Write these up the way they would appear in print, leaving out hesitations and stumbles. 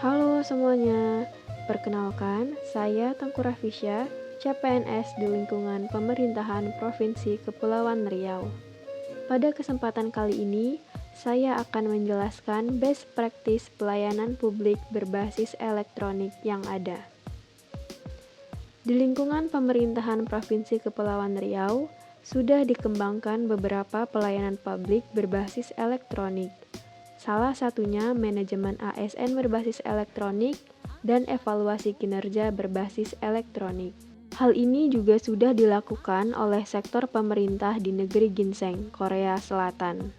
Halo semuanya, perkenalkan saya Tengku Rafisya, CPNS di lingkungan pemerintahan Provinsi Kepulauan Riau. Pada kesempatan kali ini, saya akan menjelaskan best practice pelayanan publik berbasis elektronik yang ada. Di lingkungan pemerintahan Provinsi Kepulauan Riau, sudah dikembangkan beberapa pelayanan publik berbasis elektronik. Salah satunya manajemen ASN berbasis elektronik dan evaluasi kinerja berbasis elektronik. Hal ini juga sudah dilakukan oleh sektor pemerintah di negeri Ginseng, Korea Selatan.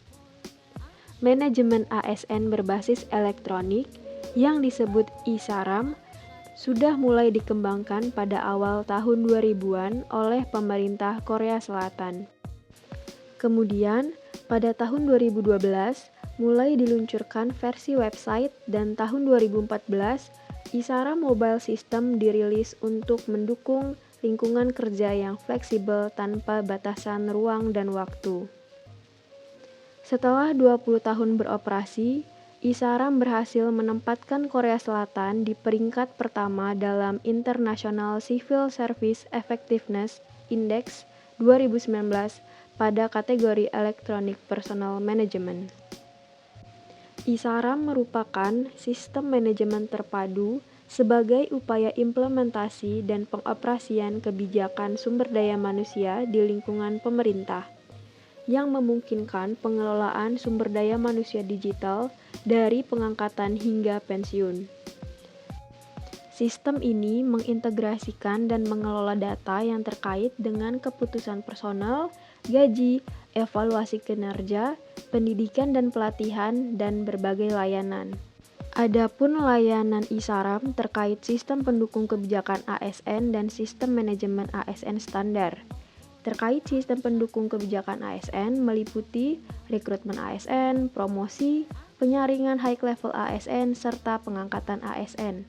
Manajemen ASN berbasis elektronik yang disebut ISARAM sudah mulai dikembangkan pada awal tahun 2000-an oleh pemerintah Korea Selatan. Kemudian, pada tahun 2012, mulai diluncurkan versi website dan tahun 2014, Isara Mobile System dirilis untuk mendukung lingkungan kerja yang fleksibel tanpa batasan ruang dan waktu. Setelah 20 tahun beroperasi, Isaram berhasil menempatkan Korea Selatan di peringkat pertama dalam International Civil Service Effectiveness Index 2019 pada kategori Electronic Personal Management. ISARAM merupakan sistem manajemen terpadu sebagai upaya implementasi dan pengoperasian kebijakan sumber daya manusia di lingkungan pemerintah, yang memungkinkan pengelolaan sumber daya manusia digital dari pengangkatan hingga pensiun. Sistem ini mengintegrasikan dan mengelola data yang terkait dengan keputusan personal, gaji, evaluasi kinerja, pendidikan dan pelatihan, dan berbagai layanan. Adapun layanan ISARAM terkait sistem pendukung kebijakan ASN dan sistem manajemen ASN standar. Terkait sistem pendukung kebijakan ASN meliputi rekrutmen ASN, promosi, penyaringan high level ASN, serta pengangkatan ASN.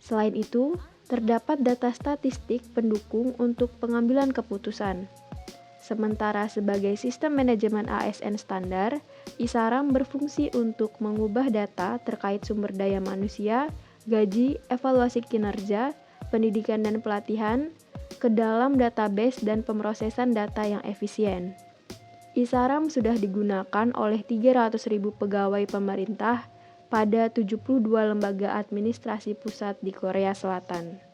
Selain itu, terdapat data statistik pendukung untuk pengambilan keputusan. Sementara sebagai sistem manajemen ASN standar, ISARAM berfungsi untuk mengubah data terkait sumber daya manusia, gaji, evaluasi kinerja, pendidikan dan pelatihan, ke dalam database dan pemrosesan data yang efisien. ISARAM sudah digunakan oleh 300.000 pegawai pemerintah pada 72 lembaga administrasi pusat di Korea Selatan.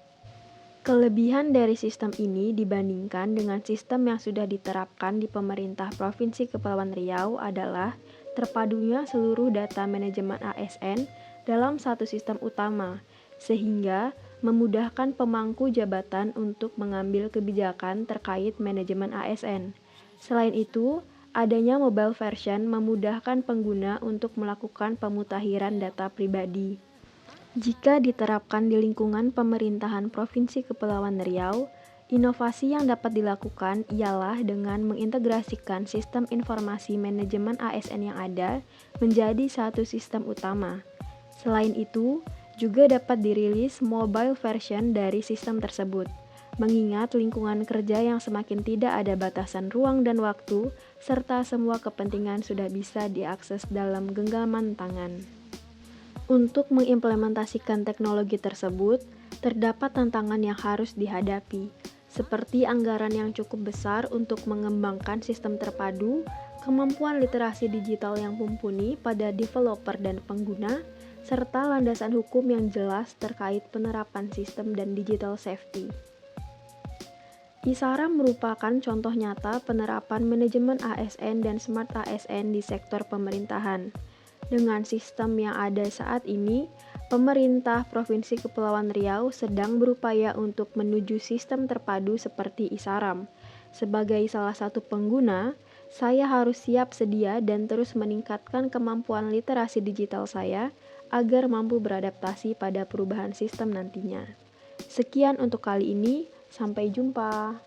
Kelebihan dari sistem ini dibandingkan dengan sistem yang sudah diterapkan di pemerintah Provinsi Kepulauan Riau adalah terpadunya seluruh data manajemen ASN dalam satu sistem utama, sehingga memudahkan pemangku jabatan untuk mengambil kebijakan terkait manajemen ASN. Selain itu, adanya mobile version memudahkan pengguna untuk melakukan pemutakhiran data pribadi. Jika diterapkan di lingkungan pemerintahan Provinsi Kepulauan Riau, inovasi yang dapat dilakukan ialah dengan mengintegrasikan sistem informasi manajemen ASN yang ada menjadi satu sistem utama. Selain itu, juga dapat dirilis mobile version dari sistem tersebut, mengingat lingkungan kerja yang semakin tidak ada batasan ruang dan waktu, serta semua kepentingan sudah bisa diakses dalam genggaman tangan. Untuk mengimplementasikan teknologi tersebut, terdapat tantangan yang harus dihadapi, seperti anggaran yang cukup besar untuk mengembangkan sistem terpadu, kemampuan literasi digital yang mumpuni pada developer dan pengguna, serta landasan hukum yang jelas terkait penerapan sistem dan digital safety. ISARAM merupakan contoh nyata penerapan manajemen ASN dan smart ASN di sektor pemerintahan. Dengan sistem yang ada saat ini, pemerintah Provinsi Kepulauan Riau sedang berupaya untuk menuju sistem terpadu seperti ISARAM. Sebagai salah satu pengguna, saya harus siap sedia dan terus meningkatkan kemampuan literasi digital saya agar mampu beradaptasi pada perubahan sistem nantinya. Sekian untuk kali ini, sampai jumpa.